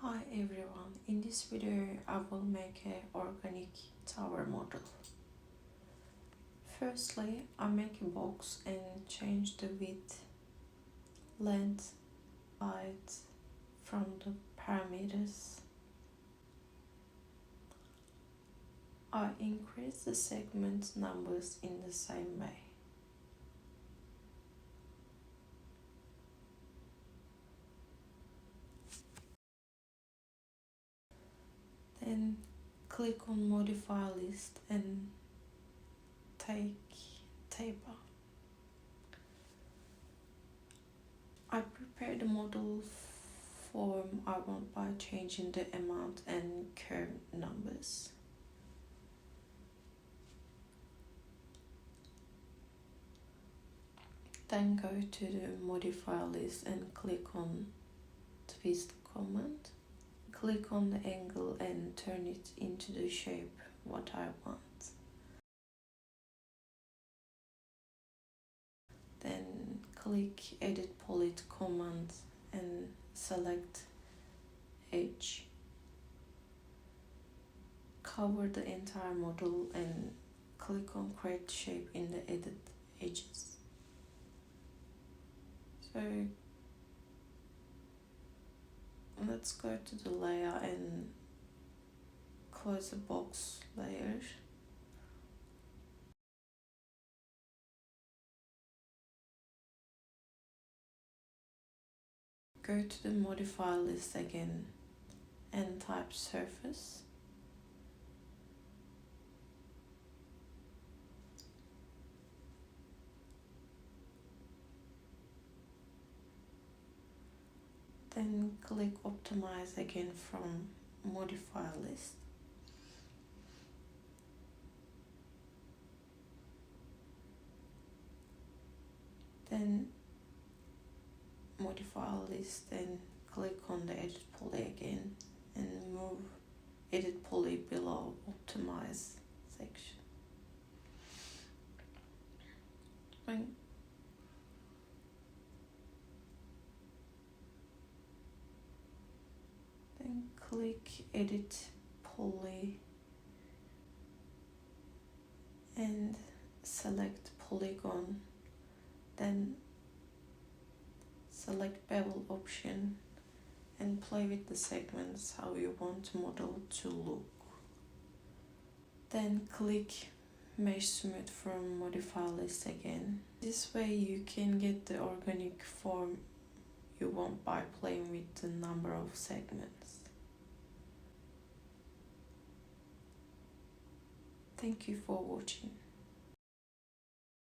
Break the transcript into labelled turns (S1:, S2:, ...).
S1: Hi everyone, in this video I will make an organic tower model. Firstly, I make a box and change the width, length, height from the parameters. I increase the segment numbers in the same way. Then click on modify list and take taper. I prepare the model form I want by changing the amount and curve numbers. Then go to the modify list and click on twist command. Click on the angle and turn it into the shape what I want. Then click edit polygons command and select edge. Cover the entire model and click on create shape in the edit edges. So let's go to the layer and close the box layers. Go to the modify list again and type surface. Then click optimize again from modify list. Then modify list and click on the edit poly again and move edit poly below optimize section. Then click edit poly and select polygon, then select bevel option and play with the segments how you want the model to look. Then click mesh smooth from modify list again. This way you can get the organic form you want by playing with the number of segments. Thank you for watching.